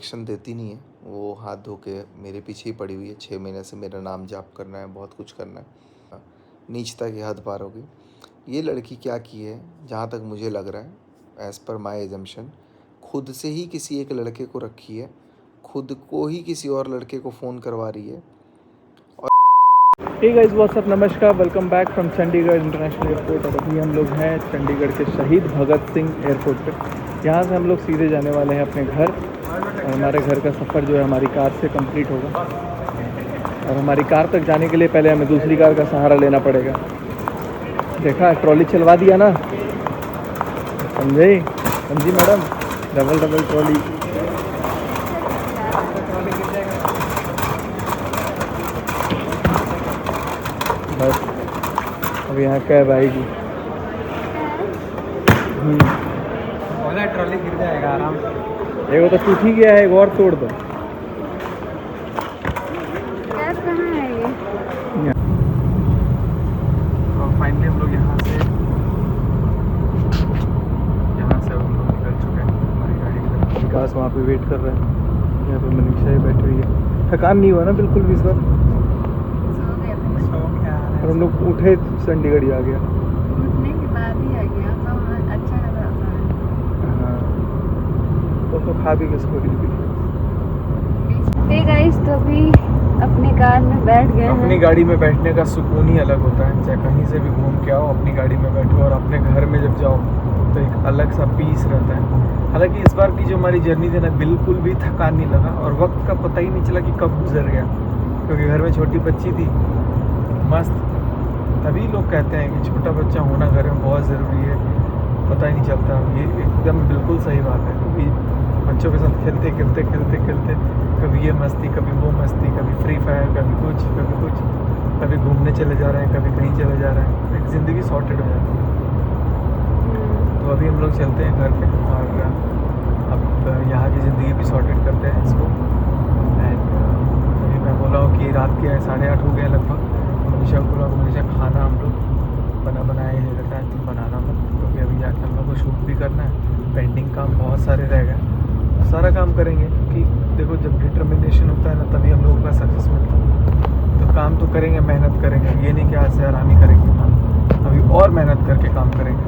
Reaction देती नहीं है। वो हाथ धो के मेरे पीछे ही पड़ी हुई है। 6 महीने से मेरा नाम जाप करना है, बहुत कुछ करना है। नीचता की हद पार हो गई। ये लड़की क्या की है, जहाँ तक मुझे लग रहा है, एज़ पर माई एजम्पशन, खुद से ही किसी एक लड़के को रखी है, खुद को ही किसी और लड़के को फ़ोन करवा रही है। हे गाइस, व्हाट्सअप, नमस्कार, welcome back from Chandigarh international airport. और अभी हम लोग हैं चंडीगढ़ के शहीद भगत सिंह एयरपोर्ट पे। यहाँ से हम लोग सीधे जाने वाले हैं अपने घर, और हमारे घर का सफ़र जो है हमारी कार से कंप्लीट होगा। और हमारी कार तक जाने के लिए पहले हमें दूसरी कार का सहारा लेना पड़ेगा। देखा, ट्रॉली चलवा दिया ना, समझे समझी मैडम, डबल ट्रॉली। बस अब यहाँ कैब आएगी। ट्रॉली गिर जाएगा आराम से। एगो तो टूट ही गया है, एक और तोड़ दो। फाइनली हम लोग यहाँ से हम लोग निकल चुके हैं हमारी गाड़ी में। विकास वहाँ पे वेट कर रहे हैं, यहाँ पे मनीषा ही बैठी हुई है। थकान नहीं हुआ ना बिल्कुल भी इस बार? और हम लोग उठे चंडीगढ़ ही आ गया। उठने के बाद ही आ गया तो अच्छा लगा। हाँ, तो खा भी किसको भी। हे गाइस, तो अभी अपनी कार में बैठ गए हैं। अपनी गाड़ी में बैठने का सुकून ही अलग होता है। चाहे कहीं से भी घूम के आओ, अपनी गाड़ी में बैठो, और अपने घर में जब जाओ तो एक अलग सा पीस रहता है। हालांकि इस बार की जो हमारी जर्नी थी ना, बिल्कुल भी थकान नहीं लगा, और वक्त का पता ही नहीं चला कि कब गुजर गया, क्योंकि घर में छोटी बच्ची थी मस्त। तभी लोग कहते हैं कि छोटा बच्चा होना घर में बहुत ज़रूरी है, पता ही नहीं चलता। ये एकदम बिल्कुल सही बात है, क्योंकि बच्चों के साथ खेलते कभी ये मस्ती, कभी वो मस्ती, कभी फ्री फायर, कभी कुछ, कभी घूमने चले जा रहे हैं, कभी कहीं चले जा रहे हैं। एक ज़िंदगी सॉर्टेड हो जाती है। तो अभी हम लोग चलते हैं घर पे, और अब यहाँ की ज़िंदगी भी सॉर्टेड करते हैं इसको। एंड अभी मैं बोला हूँ कि रात के 8:30 हो गए लगभग। मनीषा को बोला, मनीषा खाना हम लोग बनाया ही रहता है, तुम बनाना मत, क्योंकि अभी जाके हम लोग को शूट भी करना है। पेंडिंग काम बहुत सारे रह गए, सारा काम करेंगे, क्योंकि देखो जब डिटर्मिनेशन होता है ना, तभी हम लोगों का सक्सेस मिलता है। तो काम तो करेंगे, मेहनत करेंगे, ये नहीं कि आज से आराम ही करेंगे काम, अभी और मेहनत करके काम करेंगे।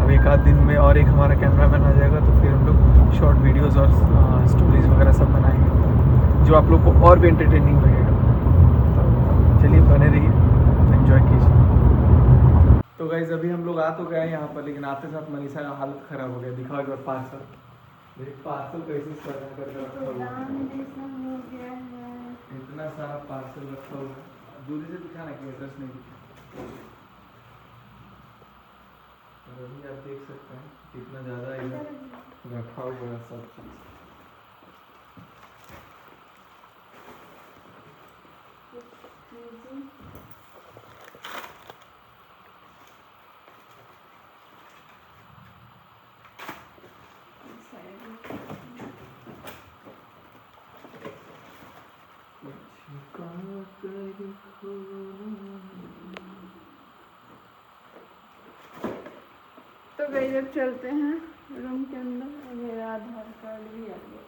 अब एक आध दिन में और एक हमारा कैमरामैन आ जाएगा, तो फिर हम लोग शॉर्ट वीडियोज़ और स्टोरीज़ वगैरह सब बनाएंगे, जो आप लोग को और भी एंटरटेनिंग लगेगा। तो चलिए, बने रहिए, एंजॉय कीजिए। तो गाइस, अभी हम लोग आ तो गए यहाँ पर, लेकिन आते साथ मनीषा का हालत ख़राब हो गया। दिखाओ एक बार पार्सल, पार्सल कैसे करके रखा हुआ है। इतना सारा पार्सल रखा हुआ है, दूरी से दिखाना कि एड्रेस नहीं दिखा। और अभी आप देख सकते हैं कितना ज़्यादा इधर रखा हुआ है सब चीज़। तो गई जब चलते हैं रूम के अंदर, मेरा आधार कार्ड भी आ गया,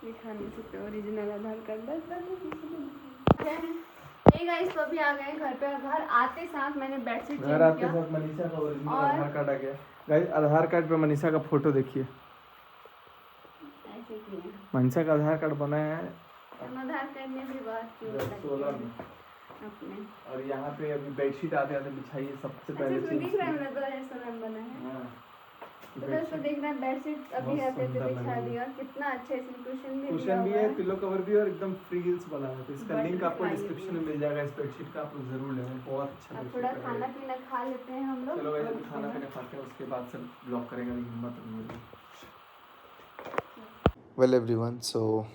दिखा नहीं सकते ओरिजिनल आधार कार्ड। हे गाइस, तो अभी आ गए घर पे। घर आते साथ मैंने बेडशीट चेंज किया, मनीषा का ओरिजिनल आधार कार्ड आ गया। गाइस, आधार कार्ड पे मनीषा का फोटो देखिए। ऐसे किए मनीषा का आधार कार्ड बनाया है आधार कार्ड में भी बात की 2016 में अपने। और यहाँ पे अभी बेडशीट आते आते बिछाइए सबसे पहले अच्छा, दिख रहा है मेरा 2016 बना है। हाँ, तो दोस्तों देख रहे हैं, बेडशीट अभी आते थे बिछा दिया, कितना अच्छा इसमें कुशन भी है, पिलो कवर भी है, और एकदम फ्रील्स बना है। तो इसका लिंक आपको डिस्क्रिप्शन में मिल जाएगा। इस बेडशीट का आप लोग जरूर लेना, बहुत अच्छा। अब थोड़ा खाना पीना खा लेते हैं हम लोग। चलो भाई, खाना पीना खाते हैं, उसके बाद से ब्लॉग करेंगे, हिम्मत नहीं। वेल एवरीवन, सो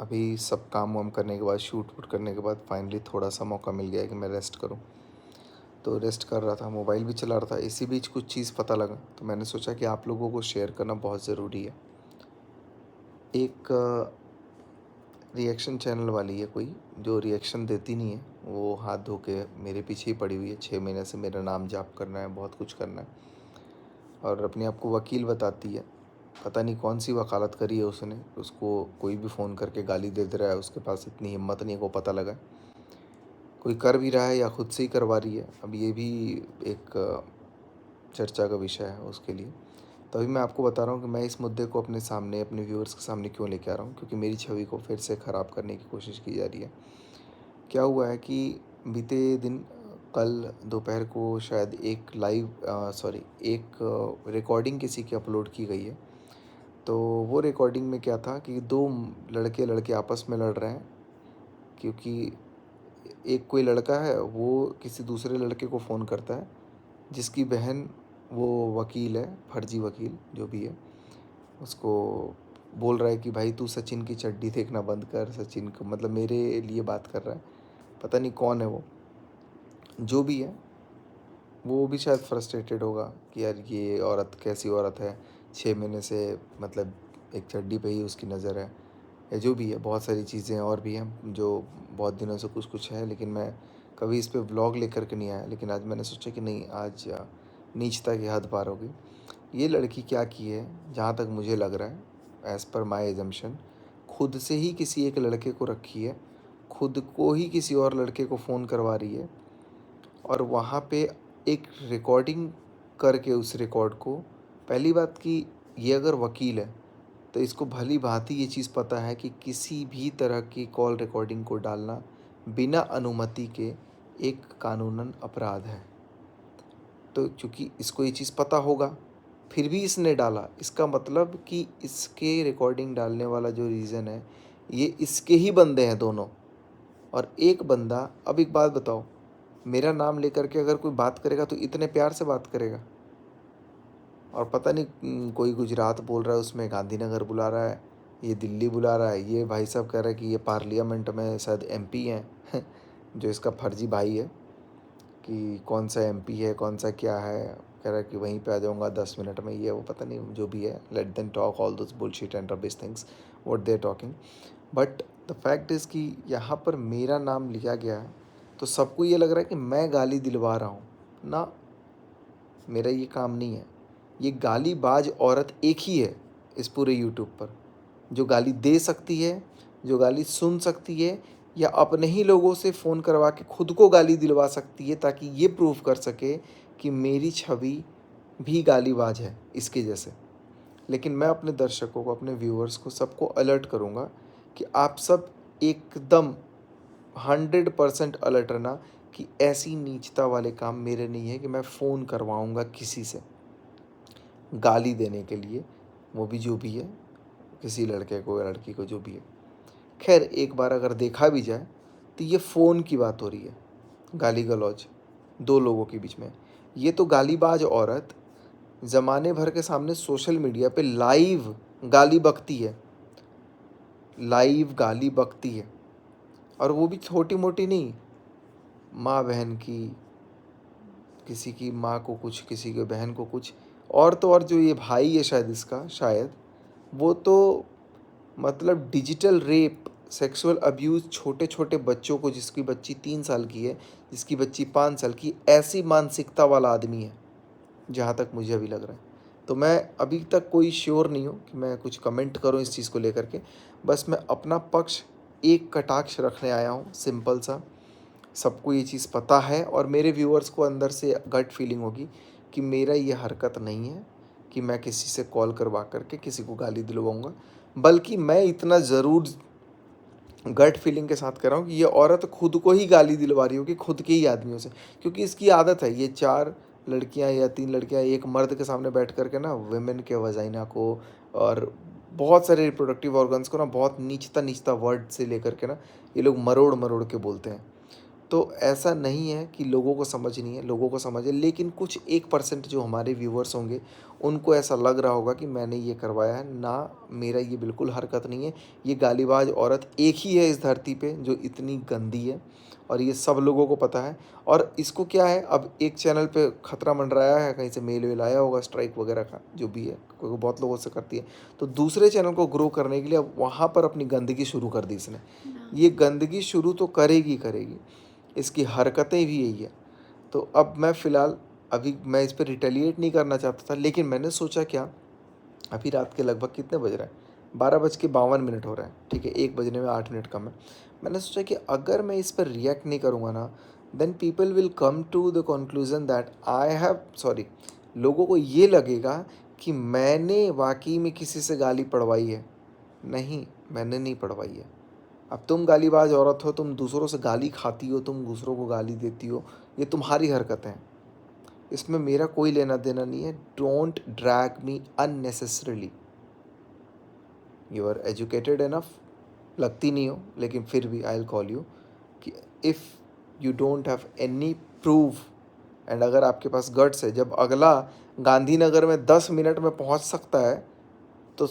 अभी सब काम वाम करने के बाद, शूट वूट करने के बाद फाइनली थोड़ा सा मौका मिल गया है कि मैं रेस्ट करूं। तो रेस्ट कर रहा था, मोबाइल भी चला रहा था। इसी बीच कुछ चीज़ पता लगा, तो मैंने सोचा कि आप लोगों को शेयर करना बहुत ज़रूरी है। एक रिएक्शन चैनल वाली है कोई, जो रिएक्शन देती नहीं है, वो हाथ धो के मेरे पीछे ही पड़ी हुई है। 6 महीने से मेरा नाम जाप करना है, बहुत कुछ करना है, और अपने आप को वकील बताती है। पता नहीं कौन सी वकालत करी है उसने, उसको कोई भी फ़ोन करके गाली दे रहा है, उसके पास इतनी हिम्मत नहीं है को पता लगा। कोई कर भी रहा है या खुद से ही करवा रही है, अब ये भी एक चर्चा का विषय है उसके लिए। तभी मैं आपको बता रहा हूँ कि मैं इस मुद्दे को अपने सामने, अपने व्यूअर्स के सामने क्यों लेके आ रहा हूँ, क्योंकि मेरी छवि को फिर से ख़राब करने की कोशिश की जा रही है। क्या हुआ है कि बीते दिन कल दोपहर को शायद एक रिकॉर्डिंग किसी की अपलोड की गई है। तो वो रिकॉर्डिंग में क्या था कि दो लड़के आपस में लड़ रहे हैं, क्योंकि एक कोई लड़का है वो किसी दूसरे लड़के को फ़ोन करता है, जिसकी बहन वो वकील है, फर्जी वकील जो भी है, उसको बोल रहा है कि भाई तू सचिन की चड्डी देखना बंद कर, सचिन को मतलब मेरे लिए बात कर रहा है। पता नहीं कौन है वो, जो भी है वो भी शायद फ्रस्ट्रेटेड होगा कि यार ये औरत कैसी औरत है, 6 महीने से मतलब एक चड्डी पे ही उसकी नज़र है, या जो भी है। बहुत सारी चीज़ें और भी हैं जो बहुत दिनों से कुछ कुछ है, लेकिन मैं कभी इस पे व्लॉग लेकर के नहीं आया। लेकिन आज मैंने सोचा कि नहीं, आज नीचता की हद पार हो गई। ये लड़की क्या की है, जहाँ तक मुझे लग रहा है, एज़ पर माई एजम्पशन, खुद से ही किसी एक लड़के को रखी है, खुद को ही किसी और लड़के को फ़ोन करवा रही है, और वहाँ पे एक रिकॉर्डिंग करके उस रिकॉर्ड को, पहली बात कि ये अगर वकील है तो इसको भली भांति ये चीज़ पता है कि किसी भी तरह की कॉल रिकॉर्डिंग को डालना बिना अनुमति के एक कानूनन अपराध है। तो चूँकि इसको ये चीज़ पता होगा, फिर भी इसने डाला, इसका मतलब कि इसके रिकॉर्डिंग डालने वाला जो रीज़न है, ये इसके ही बंदे हैं दोनों। और एक बंदा, अब एक बात बताओ, मेरा नाम लेकर के अगर कोई बात करेगा तो इतने प्यार से बात करेगा, और पता नहीं कोई गुजरात बोल रहा है, उसमें गांधीनगर बुला रहा है, ये दिल्ली बुला रहा है, ये भाई साहब कह रहा है कि ये पार्लियामेंट में शायद एमपी हैं जो इसका फर्जी भाई है, कि कौन सा एमपी है, कौन सा क्या है, कह रहा है कि वहीं पे आ जाऊँगा 10 मिनट में, ये वो पता नहीं जो भी है। Let them talk all those bullshit and rubbish things what they are talking, but the fact is कि यहाँ पर मेरा नाम लिया गया है तो सबको ये लग रहा है कि मैं गाली दिलवा रहा हूँ ना। मेरा ये काम नहीं है। ये गालीबाज औरत एक ही है इस पूरे यूट्यूब पर, जो गाली दे सकती है, जो गाली सुन सकती है, या अपने ही लोगों से फ़ोन करवा के खुद को गाली दिलवा सकती है, ताकि ये प्रूव कर सके कि मेरी छवि भी गालीबाज है इसके जैसे। लेकिन मैं अपने दर्शकों को, अपने व्यूअर्स को, सबको अलर्ट करूँगा कि आप सब एकदम 100% अलर्ट रहना कि ऐसी नीचता वाले काम मेरे नहीं है कि मैं फ़ोन करवाऊँगा किसी से गाली देने के लिए, वो भी जो भी है, किसी लड़के को या लड़की को, जो भी है। खैर, एक बार अगर देखा भी जाए तो ये फ़ोन की बात हो रही है, गाली गलौज दो लोगों के बीच में। ये तो गालीबाज औरत ज़माने भर के सामने सोशल मीडिया पे लाइव गाली बकती है, लाइव गाली बकती है, और वो भी छोटी मोटी नहीं, माँ बहन की, किसी की माँ को कुछ, किसी के बहन को कुछ, और तो और जो ये भाई है शायद इसका, शायद वो तो मतलब डिजिटल रेप, सेक्सुअल अब्यूज़ छोटे छोटे बच्चों को, जिसकी बच्ची 3 साल की है, जिसकी बच्ची 5 साल की, ऐसी मानसिकता वाला आदमी है जहाँ तक मुझे अभी लग रहा है। तो मैं अभी तक कोई श्योर नहीं हूँ कि मैं कुछ कमेंट करूँ इस चीज़ को लेकर के। बस मैं अपना पक्ष एक कटाक्ष रखने आया हूँ, सिंपल सा। सबको ये चीज़ पता है, और मेरे व्यूअर्स को अंदर से गट फीलिंग होगी कि मेरा ये हरकत नहीं है कि मैं किसी से कॉल करवा करके किसी को गाली दिलवाऊँगा, बल्कि मैं इतना ज़रूर गट फीलिंग के साथ कर रहा हूँ कि ये औरत खुद को ही गाली दिलवा रही होगी, खुद के ही आदमियों से, क्योंकि इसकी आदत है। ये 4 लड़कियाँ या 3 लड़कियाँ एक मर्द के सामने बैठ कर के ना, वुमेन के वजाइना को और बहुत सारे रिप्रोडक्टिव ऑर्गन्स को ना, बहुत नीचता नीचता वर्ड से लेकर के ना, ये लोग मरोड़ मरोड़ के बोलते हैं। तो ऐसा नहीं है कि लोगों को समझ नहीं है, लोगों को समझ है, लेकिन कुछ 1% जो हमारे व्यूवर्स होंगे, उनको ऐसा लग रहा होगा कि मैंने ये करवाया है ना। मेरा ये बिल्कुल हरकत नहीं है। ये गालीबाज औरत एक ही है इस धरती पे जो इतनी गंदी है, और ये सब लोगों को पता है। और इसको क्या है, अब एक चैनल पे खतरा मंडराया है, कहीं से मेल वेल आया होगा स्ट्राइक वगैरह का, जो भी है, क्योंकि बहुत लोगों से करती है, तो दूसरे चैनल को ग्रो करने के लिए अब वहाँ पर अपनी गंदगी शुरू कर दी इसने। ये गंदगी शुरू तो करेगी करेगी, इसकी हरकतें भी यही है। तो अब मैं फ़िलहाल, अभी मैं इस पर रिटेलिएट नहीं करना चाहता था, लेकिन मैंने सोचा क्या अभी रात के लगभग कितने बज रहे हैं, 12:52 हो रहे हैं, ठीक है, 1 बजने में 8 मिनट कम है। मैंने सोचा कि अगर मैं इस पर रिएक्ट नहीं करूँगा ना, then people will come to the conclusion that I have sorry, लोगों को ये लगेगा कि मैंने वाकई में किसी से गाली पढ़वाई है। नहीं, मैंने नहीं पढ़वाई है। अब तुम गालीबाज औरत हो, तुम दूसरों से गाली खाती हो, तुम दूसरों को गाली देती हो, ये तुम्हारी हरकतें हैं, इसमें मेरा कोई लेना देना नहीं है। Don't drag me unnecessarily. You are educated enough, लगती नहीं हो, लेकिन फिर भी आई विल कॉल यू कि if you don't have any proof and अगर आपके पास गट्स है, जब अगला गांधीनगर में 10 मिनट में पहुंच सकता है तो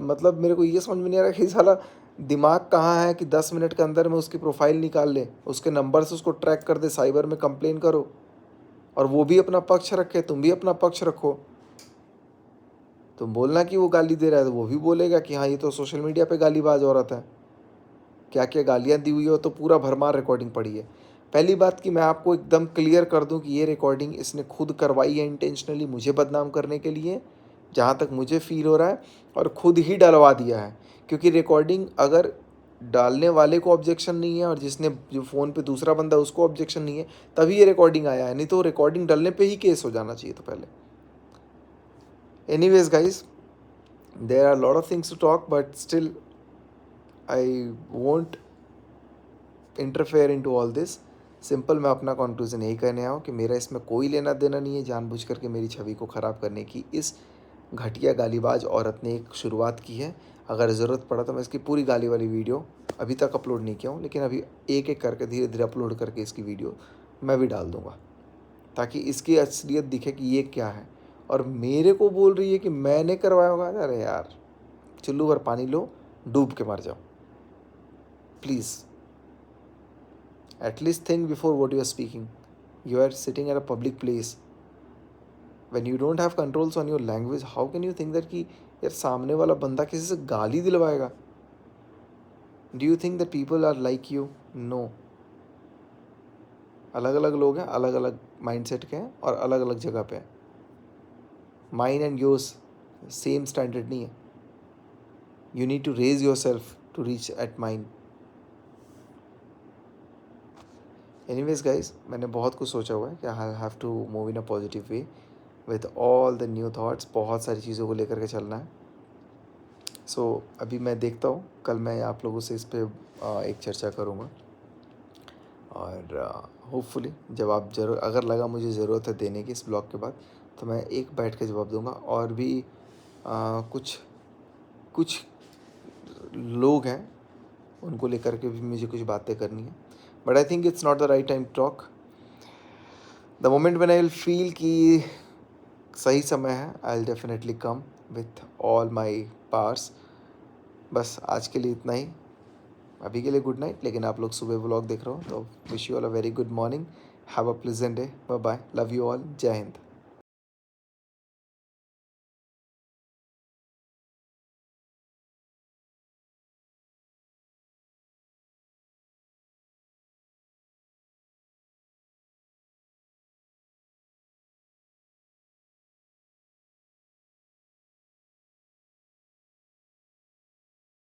मतलब मेरे को ये समझ में नहीं आ रहा कि साला दिमाग कहाँ है कि 10 मिनट के अंदर में उसकी प्रोफाइल निकाल ले, उसके नंबर से उसको ट्रैक कर दे, साइबर में कंप्लेन करो और वो भी अपना पक्ष रखे, तुम भी अपना पक्ष रखो। तुम बोलना कि वो गाली दे रहा है तो वो भी बोलेगा कि हाँ ये तो सोशल मीडिया पे गालीबाज औरत है, क्या क्या गालियाँ दी हुई हो, तो पूरा भरमार रिकॉर्डिंग पड़ी है। पहली बात कि मैं आपको एकदम क्लियर कर दूं कि ये रिकॉर्डिंग इसने खुद करवाई है इंटेंशनली मुझे बदनाम करने के लिए, जहाँ तक मुझे फील हो रहा है, और खुद ही डलवा दिया है। क्योंकि रिकॉर्डिंग अगर डालने वाले को ऑब्जेक्शन नहीं है और जिसने जो फ़ोन पे दूसरा बंदा उसको ऑब्जेक्शन नहीं है, तभी ये रिकॉर्डिंग आया है, नहीं तो रिकॉर्डिंग डलने पे ही केस हो जाना चाहिए तो पहले। Anyways guys, there are lot of things to talk but still I won't interfere into all this. Simple मैं अपना कंक्लूजन यही कहने आया हूँ कि मेरा इसमें कोई लेना देना नहीं है। जानबूझ करके मेरी छवि को ख़राब करने की इस घटिया गालीबाज औरत ने एक शुरुआत की है। अगर ज़रूरत पड़ा तो मैं इसकी पूरी गाली वाली वीडियो अभी तक अपलोड नहीं किया हूँ, लेकिन अभी एक एक करके धीरे धीरे अपलोड करके इसकी वीडियो मैं भी डाल दूँगा, ताकि इसकी असलियत दिखे कि ये क्या है। और मेरे को बोल रही है कि मैंने करवाया होगा। अरे यार, चुल्लू भर पानी लो, डूब के मर जाओ please. At least think before what you are speaking. You are sitting at a public place. When you don't have controls on your language, how can you think that कि यार सामने वाला बंदा किसी से गाली दिलवाएगा? Do you think that people are like you? No. अलग अलग लोग हैं, अलग अलग माइंडसेट के हैं और अलग अलग जगह पे हैं। Mine and yours same standard नहीं है। You need to raise yourself to reach at mine. Anyways guys, मैंने बहुत कुछ सोचा हुआ है कि I have to move in a positive way with all the new thoughts. बहुत सारी चीज़ों को लेकर के चलना है। सो अभी मैं देखता हूँ, कल मैं आप लोगों से इस पर एक चर्चा करूँगा और होपफुली जब आप ज़रूर, अगर लगा मुझे ज़रूरत है देने की इस ब्लॉग के बाद, तो मैं एक बैठ के जवाब दूँगा। और भी कुछ लोग हैं उनको लेकर के भी मुझे कुछ बातें करनी है, but I think it's not the right time to talk. The moment when I will feel कि सही समय है, I will definitely come with all my powers. बस आज के लिए इतना ही, अभी के लिए गुड नाइट। लेकिन आप लोग सुबह व्लॉग देख रहे हो तो wish you all a very good morning, have a pleasant day, bye bye, love you all, जय हिंद।